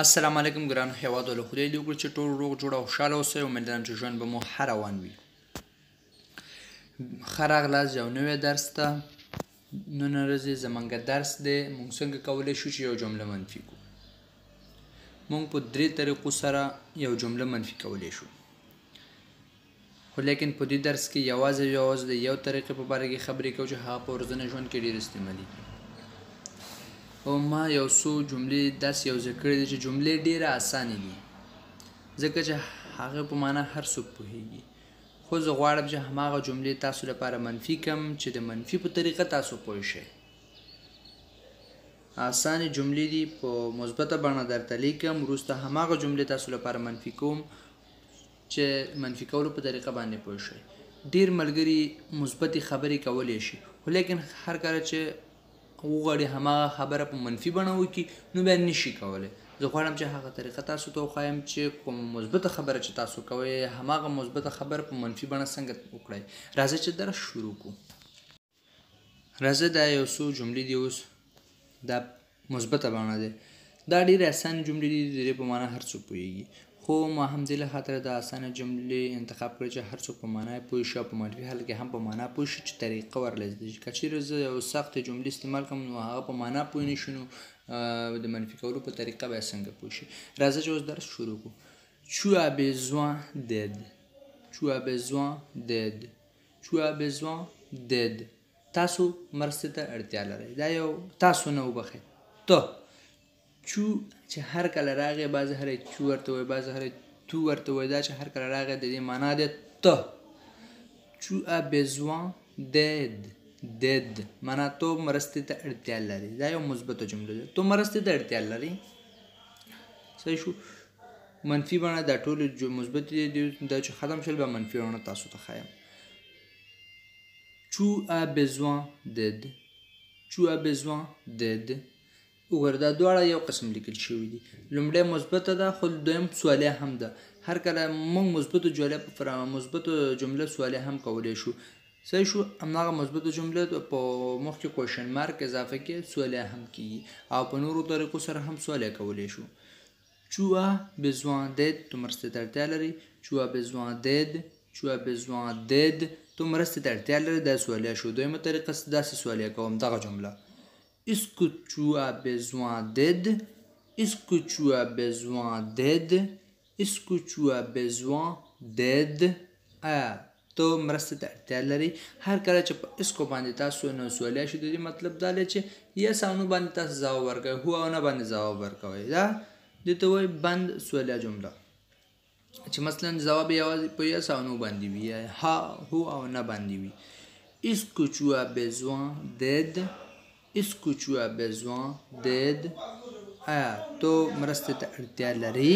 السلام علیکم ګرانو هیوادوالو، خدای دې وکړي چې ټول روغ جوړ او خوشحاله اوسئ. امیدوارم چې ژوند به مو ښه روان وي. ښه راغلاست یو نوی درس ته. نن ورځې زموږ درس دی موږ څنګه کولی شو چې یو جمله منفي کړو. موږ په 3 طریقو سره یو جمله منفي کولی شو، خو لیکن په دې درس کې یوازې د یو طریقې په باره کې خبرې کوو چې هغه په ورځني ژوند کې ډېر استعمالېږي. او ما یو څو جملې داسې یوځای کړې دي چې جملې ډېره اسانې دي، ځکه چې هغه په معنا هر څوک پوهېږي. خو زه غواړم چې هماغه جملې تاسو لپاره منفي کړم چې د منفي په طریقه تاسو پوه شئ. اسانې جملې دي، په مثبته بڼه درته لیکم، وروسته هماغه جملې تاسو لپاره منفي کوم چې منفي کولو په طریقه باندې پوه شئ. ډېر ملګري مثبتې خبرې کولی شي، خو لیکن هر کله چې وغواړي هماغه خبره په منفي بڼه وکړي نو بیا نشي کولی. زه غواړم چې هغه طریقه تاسو ته وښایم چې کوم مثبته خبره چې تاسو کوئ هماغه مثبته خبره په منفي بڼه څنګه وکړئ. راځئ چې درس شروع کړو. راځئ دا یو څو جملې دي، اوس دا مثبته بڼه دی. دا ډېرې اسانې جملې دي، د دې په معنا هر څوک پوهېږي، خو ما هم دې له خاطره د اسانه جملې انتخاب کړې چې هر څوک په معنا یې پوه شي او په منفي حال کې هم په معنا پوه شي، چې طریقه ورله زده شي. که چېرې زه یو سختې جملې استعمال کړم نو هغه په معنا پوه نه شي، نو د منفي کولو په طریقه به یې څنګه پوه شي. راځه چې اوس درس شروع کړو. Tu as besoin d'aide. Tu as besoin d'aide. Tu as besoin d'aide. تاسو مرستې ته اړتیا لرئ. دا یو تاسو نه وبخئ، ته چو چې هر کله راغی، بعضې هری چو ورته وایي، بعضې هری تو ورته وایي. دا چې هر کله راغی د دې معنا دی ته. Tu as besoin d'aide. d'aide معنا تو مرستې ته اړتیا لري. دا یو مثبته جمله ده، تو مرستې ته اړتیا لري. صحیح شو. منفي بڼه دا ټولې مثبتې دي، دا چې ختم شول بیا منفي بڼه تاسو ته ښایم. Tu as besoin d'aide. Tu as besoin d'aide. وګوره دا دواړه یو قسم لیکل شوي دي. لومړی مثبته ده، خو دویم سوالیه هم ده. هر کله موږ مثبتو جمله سوالیه هم کولی شو. صحیح شو. هماغه مثبتو جمله په مخکې کوشن مارک اضافه کې سوالیه هم کېږي، او په نورو طریقو سره هم سوالیه کولی شو. Tu as besoin d'aide. تو مرستې ته اړتیا لري. Tu as besoin d'aide. Tu as besoin d'aide. تو مرستې ته اړتیا لري. دا سوالیه شو. دویمه طریقه داسې سوالیه کوم دغه جمله. Est-ce que tu as besoin d'aide? Est-ce que tu as besoin d'aide? Est-ce que tu as besoin d'aide? تو مرستې ته اړتیا لري. هر کله چې په اسکو باندې تاسو نو سوالیه شي، د دې مطلب دا دی چې یس او نو باندې تاسو ځواب ورکوئ، هو او نه باندې ځواب ورکوئ. دا دې ته وایي بند سوالیه جمله، چې مثلا ځواب یوازې په یس او نو باندې وي، یا ها هو او نه باندې وي. Est-ce que tu as besoin d'aide? Est-ce que tu as besoin d'aide? تو مرستې ته اړتیا لري.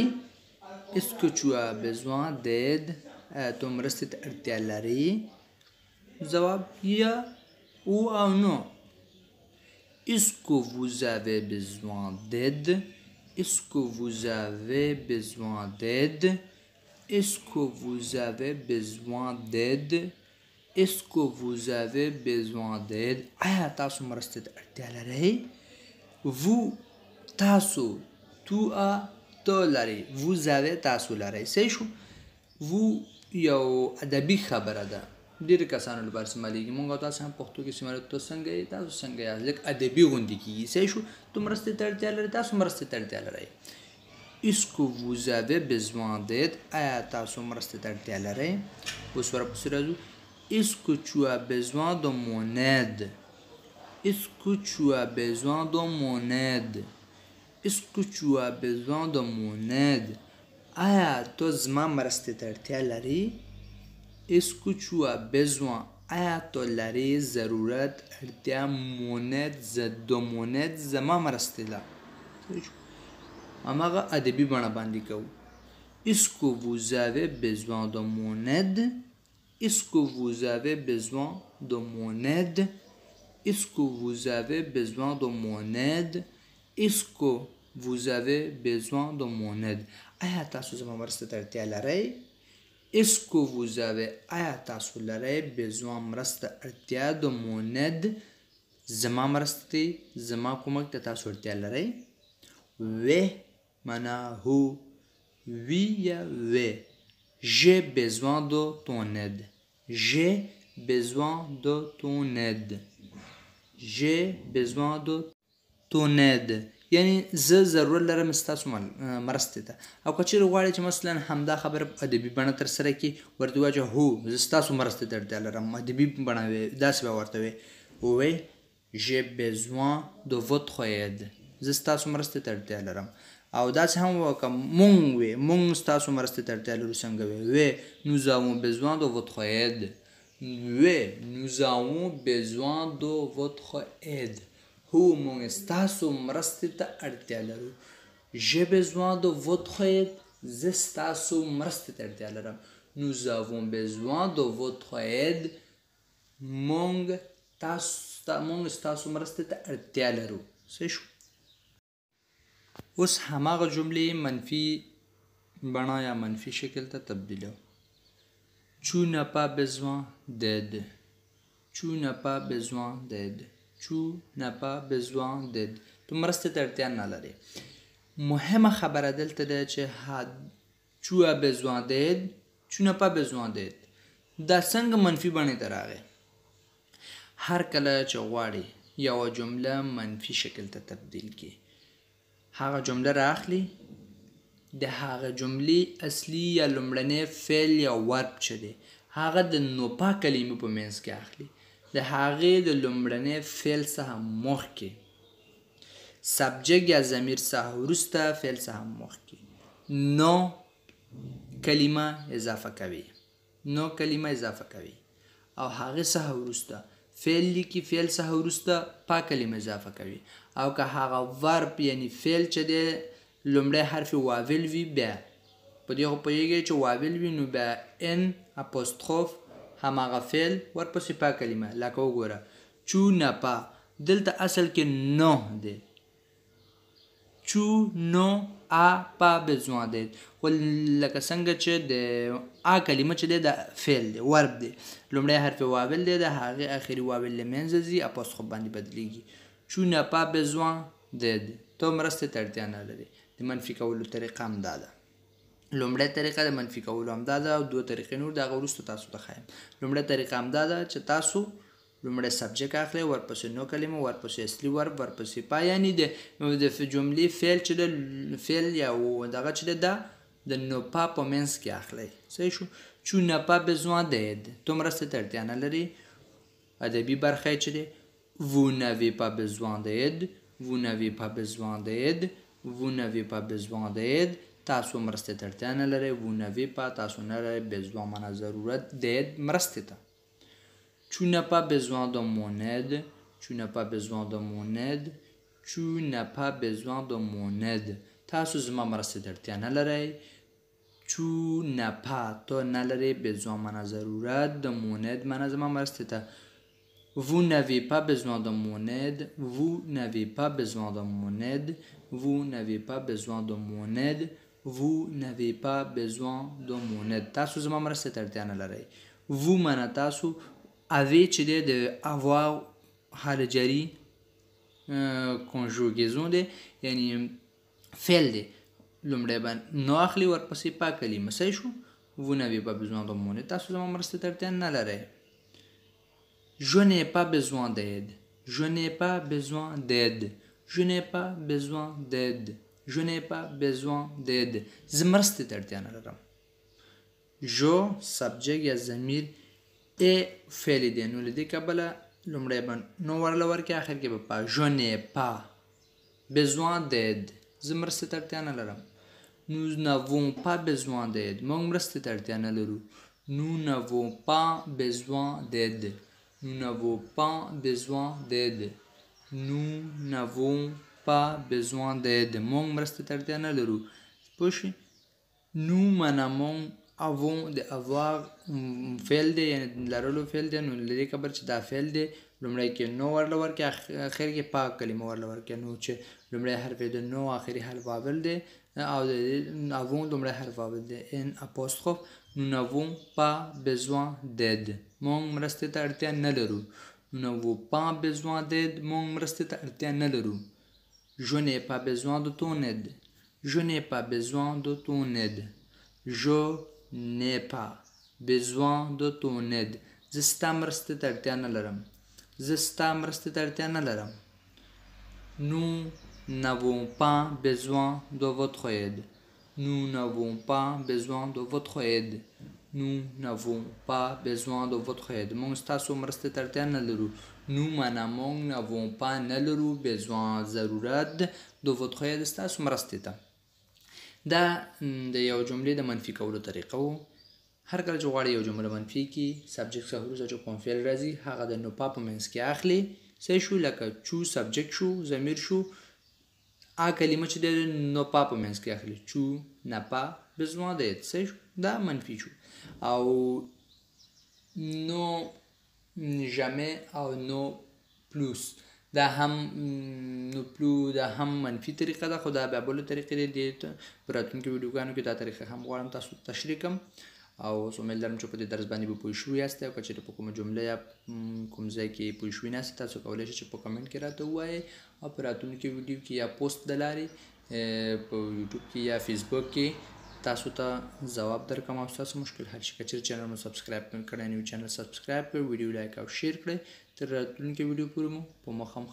Est-ce que tu as besoin d'aide? تو مرستې ته اړتیا لري. ځواب یا او او نو. Est-ce que vous avez besoin d'aide? Est-ce que vous avez besoin d'aide? Est-ce que vous avez besoin d'aide? Est-ce que vous avez besoin d'aide? تاسو مرستې ته اړتیا لرئ. vous تاسو، تو ته لرئ، vous avez تاسو لرئ. صحیح شو. vous یو ادبي خبره ده، ډېرو کسانو لپاره استعمالېږي. موږ او تاسو هم پښتو کې استعمالوو. ته څنګه یې، تاسو څنګه یاست، لږ ادبي غوندې کېږي. صحیح شو. تو مرستې ته اړتیا لرئ، تاسو مرستې ته اړتیا لرئ. Est-ce que vous avez besoin d'aide? تاسو مرستې ته اړتیا لرئ. اوس ورپسې راځو. Est-ce que tu as besoin de mon aide? Est-ce que tu as besoin de mon aide? Est-ce que tu as besoin de mon aide? تو زما مرستې ته اړتیا لري. Est-ce que tu as besoin? تو لري ضرورت، اړتیا، mon aide د mon aide زما مرستې ده. هماغه ادبي بڼه باندې کوو. Est-ce que vous avez besoin de mon aide? Est-ce que vous avez besoin de mon aide? Est-ce que vous avez besoin de mon aide? Est-ce que vous avez besoin de mon aide? تاسو زما مرستې ته اړتیا لرئ. Est-ce que vous avez تاسو لرئ besoin مرسته اړتیا د mon aide زما مرستې، زما کومک ته تاسو اړتیا لرئ. معنا هو وی یا وی. j'ai besoin de ton aide. j'ai besoin de ton aide. j'ai besoin de ton aide یعنی زه ضرورت لرم ستاسو مرستې ته. او که چیرې غواړې چې مثلا همدا خبره په ادبي بڼه ترسره کړي ورته ووایه چې هو زه ستاسو مرستې ته اړتیا لرم. ادبي بڼه وې داسې به ورته وې ووایې j'ai besoin de votre aide. زه ستاسو مرستې ته اړتیا لرم. او داسې هم وکړه مونږ وې مونږ ستاسو مرستې ته اړتیا لرو څنګه وې nous avons besoin de votre aide. وې nous avons besoin de votre aide. هو مونږ ستاسو مرستې ته اړتیا لرو. j'ai besoin de votre aide. زه ستاسو مرستې ته اړتیا لرم. nous avons besoin de votre aide. مونږ ستاسو مرستې ته اړتیا لرو. څه شو؟ اوس هماغه جملې منفي بڼه یا منفي شکل ته تبدیلو. tu n'as pas besoin d'aide. tu n'as pas besoin d'aide. tu n'as pas besoin d'aide. تو مرستې ته اړتیا نه لرې. مهمه خبره دلته ده چې tu as besoin d'aide. tu n'as pas besoin d'aide. دا څنګه منفي بڼې ته راغی؟ هر کله چې غواړې یوه جمله منفي شکل ته تبدیل کړي هغه جمله راخلي د هغه جملې اصلي یا لومړنی فعل یا ورب چې دی هغه د نوپا کلمې په منځ کې اخلي. د هغې د لومړنی فعل څخه مخکې سبجیکټ یا ضمیر څخه وروسته فعل څخه مخکې نو کلمه اضافه کوي. نو کلمه اضافه کوي او هغې څخه وروسته فعل لیکي. فعل څخه وروسته پا کلمه اضافه کوي. او که هغه ورب یعنی فعل چې دی لومړی حرف واول وي بیا په دې خو پوهېږئ چې واول وي نو بیا ان اپوستروف هماغه فعل ورپسې پا کلمه. لکه وګوره tu n'as pas دلته اصل کې نو دی. tu n'as pas besoin d'aide. خو لکه څنګه چې د ا کلمه چې دی د فعل دی ورب دی لومړی حرف واول دی د هغې اخري واول له منځه ځي اپوستروف باندې بدلیږي. tu n'as pas besoin d'aide. ته مرستې ته اړتیا نه لرې. د منفي کولو طریقه همدا ده. لومړی طریقه د منفي کولو همدا ده او دوه طریقې نور د هغه وروسته تاسو ته ښایم. لومړی طریقه همدا ده چې تاسو لومړی سبجیکټ اخلئ ورپسې نو کلمه ورپسې اصلي ورب ورپسې پا یعنې د جملې فعل چې د فعل یا دغه چې ده د نو پا په منځ کې اخلئ. صحیح شو؟ tu n'as pas besoin d'aide. ته مرستې ته اړتیا نه لرې. ادبي برخه یې چې دی vous n'avez pas besoin d'aide. vous n'avez pas besoin d'aide. vous n'avez pas besoin d'aide. تاسو مرستې ته اړتیا نه لرئ. vous n'avez pas تاسو نه لرئ. besoin معنا ضرورت d'aide مرستې ته. tu n'as pas besoin de mon aide. tu n'as pas besoin de mon aide. tu n'as pas besoin de mon aide. تاسو زما مرستې ته اړتیا نه لرئ. tu n'as pas تو نه لرئ. besoin معنا ضرورت د mon aide معنا زما مرستې ته. vous n'avez pas besoin de mon aide. vous n'avez pas besoin de mon aide. vous n'avez pas besoin de mon aide. vous n'avez pas besoin de mon aide. تاسو زما مرستې ته اړتیا نه لرئ. vous معنا تاسو avez چې دی د avoir حال جاري conjugaison دی یعنی فعل دی لومړی باندې نو اخلي ورپسې پا کلمه. صحیح شو؟ vous n'avez pas besoin de mon aide. تاسو زما مرستې ته اړتیا نه لرئ. je n'ai pas besoin d'aide. je n'ai pas besoin d'aide. je n'ai pas besoin d'aide. je n'ai pas besoin d'aide. زه مرستې ته اړتیا نه لرم. جو سبجیکټ یا ضمیر ای فعل دی نو له دې کبله لومړی به نو ورله ورکړي اخر کې به پا. je n'ai pas besoin d'aide. زه مرستې ته اړتیا نه لرم. nous n'avons pas besoin d'aide. موږ مرستې ته اړتیا نه لرو. nous n'avons pas besoin d'aide. nous n'avons pas besoin d'aide. nous n'avons pas besoin d'aide. موږ مرستې ته اړتیا نه لرو. پوه شئ؟ nous معنا موږ avons د avoir فعل دی یعنې لرلو فعل دی نو له دې کبر چې دا فعل دی لومړی کې نو ورله ورکړي اخر کې پاک کلمه ورله ورکړي. نو چې لومړی حرف د نو آخري حرف واول دی او د avons لومړی حرف واول دی ان اپوستروف. nous n'avons pas besoin d'aide. موږ مرستې ته اړتیا نه لرو. nous n'avons pas besoin d'aide. موږ مرستې ته اړتیا نه لرو. je n'ai pas besoin de ton aide. Je n'ai pas besoin de ton aide. Je n'ai pas besoin de ton aide. زه ستا مرستې ته اړتیا نه لرم. زه ستا مرستې ته اړتیا نه لرم. Nous n'avons pas besoin de votre aide. Nous n'avons pas besoin de votre aide. Nous n'avons pas besoin de votre aide. موږ ستاسو مرستې ته اړتیا نه لرو. Nous معنا موږ n'avons pas نه لرو besoin ضرورت de votre aide ستاسو مرستې ته. دا د یو جملې د منفي کولو طریقه وو. هر کله چې غواړئ یو جمله منفي کړي سبجیکټ څخه وروسته چې کوم فعل راځي هغه د نو پا په منځ کې اخلي. صحیح شو؟ لکه چو سبجیکټ شو، ضمیر شو، هغه کلمه چې د نو پا په منځ کې اخلي. چو نه پا besoin d'aide. صحیح شو؟ دا منفي شو. او نو jamais او نو پلوس دا هم نو پلو دا هم منفي طریقه ده خو دا بیا بله طریقې دی. په راتلونکو ویډیوګانو کې دا طریقه هم غواړم تاسو تشریح کړم او امید لرم چې په دې درس باندې به پوه شوي یاست او که چېرې په کومه جمله یا کوم ځای کې پوه شوي نه یاست تاسو کولی شئ چې په کمنټ کې راته ووایئ او په راتلونکي ویډیو کې یا پوسټ د لارې په یوټیوب کې یا فیسبوک کې تاسو ته ځواب درکړم او ستاسو مشکل حل شي. که چېرې چینل مو سبسکرایب کړی نه وي چینل سبسکرایب کړئ، ویډیو لایک او شیر کړئ. تر راتلونکي ویډیو پورې مو په مخه